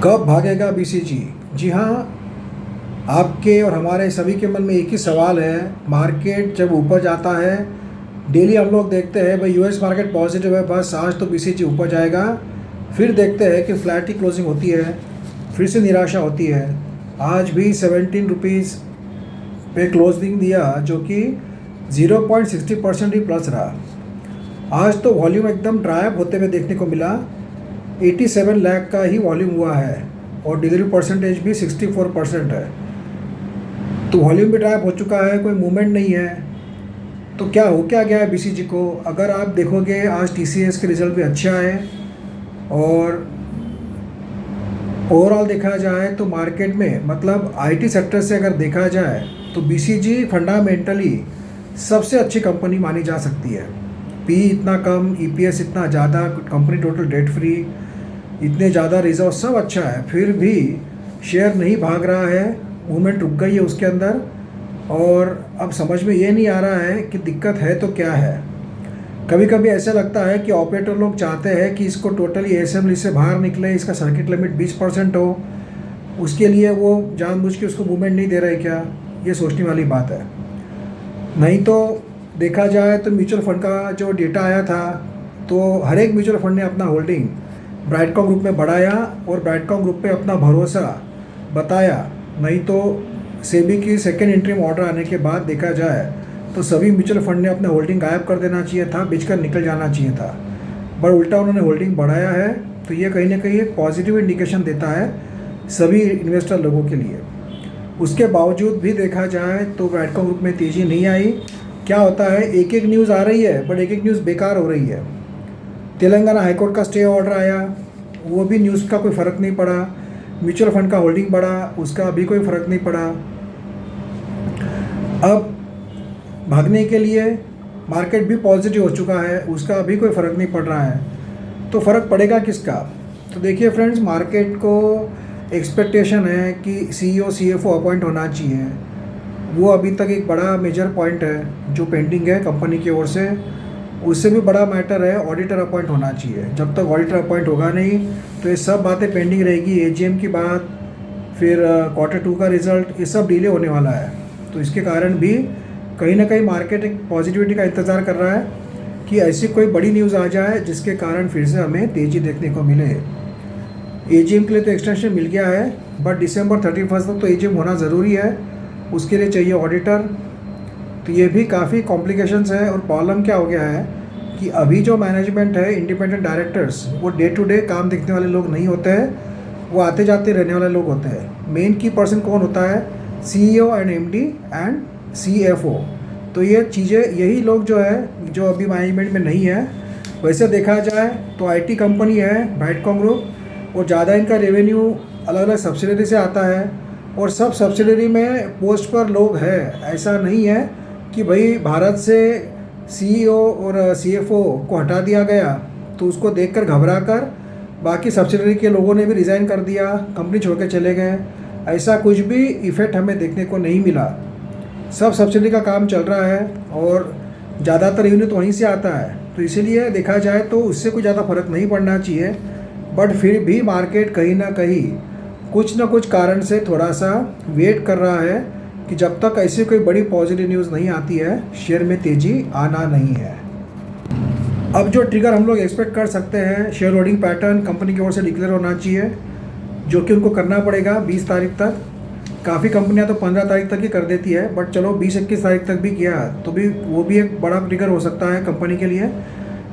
कब भागेगा बीसीजी? जी हाँ, आपके और हमारे सभी के मन में एक ही सवाल है। मार्केट जब ऊपर जाता है, डेली हम लोग देखते हैं भाई यूएस मार्केट पॉजिटिव है, बस आज तो बीसीजी ऊपर जाएगा। फिर देखते हैं कि फ्लैट ही क्लोजिंग होती है, फिर से निराशा होती है। आज भी 17 रुपीज़ पे क्लोजिंग दिया, जो कि 0.60% ही प्लस रहा। आज तो वॉल्यूम एकदम ड्राइव होते हुए देखने को मिला। 87 लाख का ही वॉल्यूम हुआ है और डिलीवरी परसेंटेज भी 64% है। तो वॉल्यूम भी ड्राइव हो चुका है, कोई मूवमेंट नहीं है। तो क्या गया है बीसीजी को? अगर आप देखोगे आज टीसीएस के रिजल्ट भी अच्छा है और ओवरऑल देखा जाए तो मार्केट में मतलब आईटी सेक्टर से अगर देखा जाए तो बीसीजी फंडामेंटली सबसे अच्छी कंपनी मानी जा सकती है। पी इतना कम, ईपीएस इतना ज़्यादा, कंपनी टोटल डेट फ्री, इतने ज़्यादा रिजर्व, सब अच्छा है, फिर भी शेयर नहीं भाग रहा है। मूवमेंट रुक गई है उसके अंदर और अब समझ में ये नहीं आ रहा है कि दिक्कत है तो क्या है। कभी कभी ऐसा लगता है कि ऑपरेटर लोग चाहते हैं कि इसको टोटली एएसएम लिस्ट से बाहर निकले, इसका सर्किट लिमिट 20% हो, उसके लिए वो जानबूझ के उसको मूवमेंट नहीं दे रहे क्या? ये सोचने वाली बात है। नहीं तो देखा जाए तो म्यूचुअल फंड का जो डेटा आया था तो हर एक म्यूचुअल फंड ने अपना होल्डिंग ब्राइटकॉम ग्रुप में बढ़ाया और ब्राइटकॉम ग्रुप पे अपना भरोसा बताया। नहीं तो सेबी की सेकेंड इंटरिम ऑर्डर आने के बाद देखा जाए तो सभी म्यूचुअल फंड ने अपना होल्डिंग गायब कर देना चाहिए था, बेचकर निकल जाना चाहिए था, पर उल्टा उन्होंने होल्डिंग बढ़ाया है। तो ये कहीं ना कहीं एक पॉजिटिव इंडिकेशन देता है सभी इन्वेस्टर लोगों के लिए। उसके बावजूद भी देखा जाए तो ब्राइटकॉम ग्रुप में तेज़ी नहीं आई। क्या होता है, एक एक न्यूज़ आ रही है बट एक एक न्यूज़ बेकार हो रही है। तेलंगाना हाईकोर्ट का स्टे ऑर्डर आया, वो भी न्यूज़ का कोई फ़र्क नहीं पड़ा। म्यूचुअल फंड का होल्डिंग बढ़ा, उसका अभी कोई फ़र्क नहीं पड़ा। अब भागने के लिए मार्केट भी पॉजिटिव हो चुका है, उसका अभी कोई फ़र्क नहीं पड़ रहा है। तो फ़र्क पड़ेगा किसका? तो देखिए फ्रेंड्स, मार्केट को एक्सपेक्टेशन है कि सीईओ सीएफओ अपॉइंट होना चाहिए। वो अभी तक एक बड़ा मेजर पॉइंट है जो पेंडिंग है कंपनी की ओर से। उससे भी बड़ा मैटर है ऑडिटर अपॉइंट होना चाहिए। जब तक ऑडिटर अपॉइंट होगा नहीं तो ये सब बातें पेंडिंग रहेगी। एजीएम की बात, फिर Q2 का रिज़ल्ट, ये सब डिले होने वाला है। तो इसके कारण भी कहीं ना कहीं मार्केट एक पॉजिटिविटी का इंतज़ार कर रहा है कि ऐसी कोई बड़ी न्यूज़ आ जाए जिसके कारण फिर से हमें तेज़ी देखने को मिले। एजीएम के लिए तो एक्सटेंशन मिल गया है, बट December 31 तक तो एजीएम होना ज़रूरी है, उसके लिए चाहिए ऑडिटर। तो ये भी काफ़ी कॉम्प्लिकेशंस है। और प्रॉब्लम क्या हो गया है कि अभी जो मैनेजमेंट है, इंडिपेंडेंट डायरेक्टर्स, वो डे टू डे काम देखने वाले लोग नहीं होते हैं, वो आते जाते रहने वाले लोग होते हैं। मेन की पर्सन कौन होता है? CEO and MD and CFO. तो ये चीज़ें, यही लोग जो है जो अभी मैनेजमेंट में नहीं है। वैसे देखा जाए तो आईटी कंपनी है ब्राइटकॉम ग्रुप, और ज़्यादा इनका रेवेन्यू अलग अलग सब्सिडरी से आता है और सब सब्सिडरी में पोस्ट पर लोग हैं। ऐसा नहीं है कि भाई भारत से सीईओ और सीएफओ को हटा दिया गया तो उसको देखकर घबरा कर बाकी सब्सिडरी के लोगों ने भी रिज़ाइन कर दिया, कंपनी छोड़ के चले गए। ऐसा कुछ भी इफ़ेक्ट हमें देखने को नहीं मिला। सब सब्सिडरी का काम चल रहा है और ज़्यादातर रेवेन्यू तो वहीं से आता है। तो इसीलिए देखा जाए तो उससे कोई ज़्यादा फर्क नहीं पड़ना चाहिए। बट फिर भी मार्केट कहीं ना कहीं कुछ ना कुछ कारण से थोड़ा सा वेट कर रहा है कि जब तक ऐसी कोई बड़ी पॉजिटिव न्यूज़ नहीं आती है, शेयर में तेज़ी आना नहीं है। अब जो ट्रिगर हम लोग एक्सपेक्ट कर सकते हैं, शेयर होल्डिंग पैटर्न कंपनी की ओर से डिक्लेयर होना चाहिए, जो कि उनको करना पड़ेगा 20 तारीख तक। काफ़ी कंपनियां तो 15 तारीख तक ही कर देती है, बट चलो 20-21 तारीख तक भी किया तो भी वो भी एक बड़ा ट्रिगर हो सकता है कंपनी के लिए।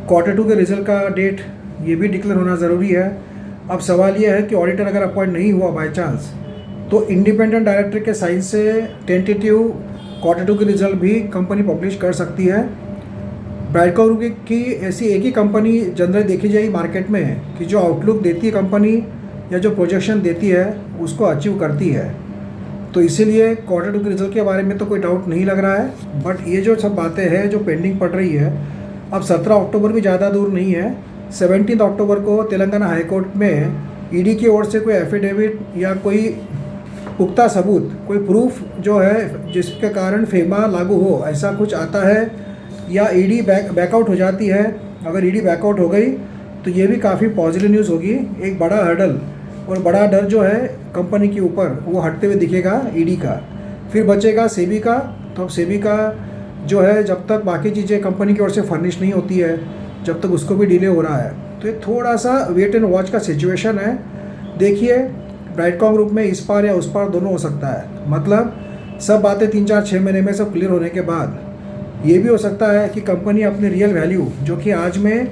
Q2 के रिजल्ट का डेट ये भी डिक्लेयर होना ज़रूरी है। अब सवाल ये है कि ऑडिटर अगर अपॉइंट नहीं हुआ बाई चांस, तो इंडिपेंडेंट डायरेक्टर के साइन से टेंटेटिव Q2 की रिजल्ट भी कंपनी पब्लिश कर सकती है। ब्राइटकॉम ग्रुप की ऐसी एक ही कंपनी जनरल देखी जाएगी मार्केट में कि जो आउटलुक देती है कंपनी या जो प्रोजेक्शन देती है उसको अचीव करती है। तो इसीलिए Q2 के रिजल्ट के बारे में तो कोई डाउट नहीं लग रहा है। बट ये जो सब बातें हैं जो पेंडिंग पड़ रही है, अब 17 अक्टूबर भी ज़्यादा दूर नहीं है। 17 अक्टूबर को तेलंगाना हाईकोर्ट में ईडी की ओर से कोई एफिडेविट या कोई पुख्ता सबूत, कोई प्रूफ जो है जिसके कारण फेमा लागू हो, ऐसा कुछ आता है या ईडी बैकआउट हो जाती है। अगर ईडी बैकआउट हो गई तो ये भी काफ़ी पॉजिटिव न्यूज़ होगी, एक बड़ा हर्डल और बड़ा डर जो है कंपनी के ऊपर वो हटते हुए दिखेगा ईडी का। फिर बचेगा सेबी का। तो अब सेबी का जो है जब तक बाकी चीज़ें कंपनी की ओर से फर्निश नहीं होती है, जब तक उसको भी डिले हो रहा है, तो ये थोड़ा सा वेट एंड वॉच का सिचुएशन है। देखिए ब्राइटकॉम ग्रुप में इस पार या उस पार दोनों हो सकता है। मतलब सब बातें 3-4-6 महीने में सब क्लियर होने के बाद ये भी हो सकता है कि कंपनी अपने रियल वैल्यू, जो कि आज में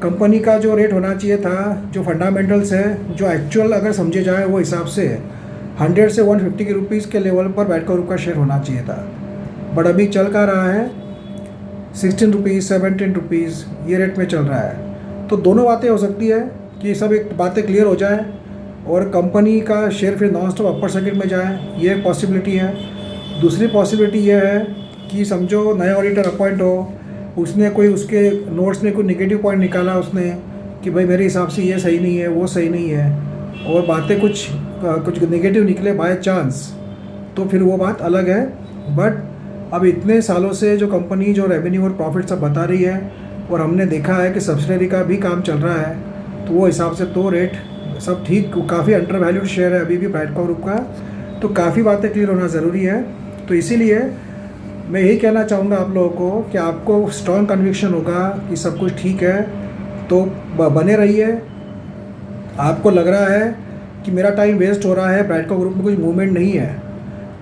कंपनी का जो रेट होना चाहिए था, जो फंडामेंटल्स है, जो एक्चुअल अगर समझे जाए वो हिसाब से 100 से 150 के रुपीज़ के लेवल पर ब्राइटकॉम ग्रुप का शेयर होना चाहिए था, बट अभी चल का रहा है 16 रुपीज़ 17 रुपीज़ ये रेट में चल रहा है। तो दोनों बातें हो सकती है कि सब एक बातें क्लियर हो जाए और कंपनी का शेयर फिर नॉन स्टॉप अपर सर्किट में जाए, ये एक पॉसिबिलिटी है। दूसरी पॉसिबिलिटी ये है कि समझो नया ऑडिटर अपॉइंट हो, उसने कोई उसके नोट्स में कोई नेगेटिव पॉइंट निकाला उसने कि भाई मेरे हिसाब से ये सही नहीं है, वो सही नहीं है, और बातें कुछ नेगेटिव निकले बाय चांस, तो फिर वो बात अलग है। बट अब इतने सालों से जो कंपनी जो रेवेन्यू और प्रॉफिट सब बता रही है और हमने देखा है कि सब्सिडरी का भी काम चल रहा है, तो वो हिसाब से तो रेट सब ठीक, काफ़ी अंडर वैल्यूड शेयर है अभी भी ब्राइटकॉम ग्रुप का। तो काफ़ी बातें क्लियर होना ज़रूरी है। तो इसीलिए मैं यही कहना चाहूँगा आप लोगों को कि आपको स्ट्रॉन्ग कन्विक्शन होगा कि सब कुछ ठीक है तो बने रहिए। आपको लग रहा है कि मेरा टाइम वेस्ट हो रहा है, ब्राइटकॉम ग्रुप में कुछ मूवमेंट नहीं है,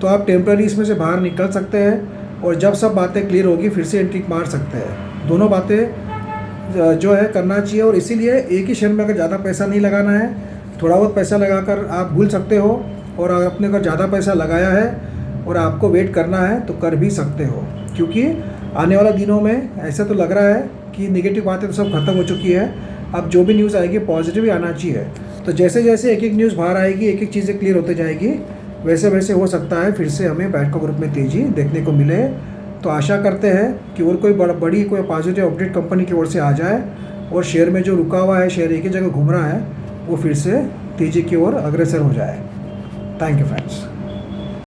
तो आप टेम्पररी इसमें से बाहर निकल सकते हैं और जब सब बातें क्लियर होगी फिर से एंट्री मार सकते हैं। दोनों बातें जो है करना चाहिए। और इसीलिए एक ही शेयर में अगर ज़्यादा पैसा नहीं लगाना है, थोड़ा बहुत पैसा लगाकर आप भूल सकते हो, और अगर आपने अगर ज़्यादा पैसा लगाया है और आपको वेट करना है तो कर भी सकते हो, क्योंकि आने वाले दिनों में ऐसा तो लग रहा है कि नेगेटिव बातें तो सब खत्म हो चुकी है। अब जो भी न्यूज़ आएगी पॉजिटिव ही आना चाहिए। तो जैसे जैसे एक एक न्यूज़ बाहर आएगी, एक एक चीज़ें क्लियर होते जाएगी, वैसे वैसे हो सकता है फिर से हमें ब्राइटकॉम ग्रुप में तेज़ी देखने को मिले। तो आशा करते हैं कि और कोई बड़ी कोई पॉजिटिव अपडेट कंपनी की ओर से आ जाए और शेयर में जो रुका हुआ है, शेयर एक ही जगह घूम रहा है, वो फिर से तेज़ी की ओर अग्रसर हो जाए। Thank you friends.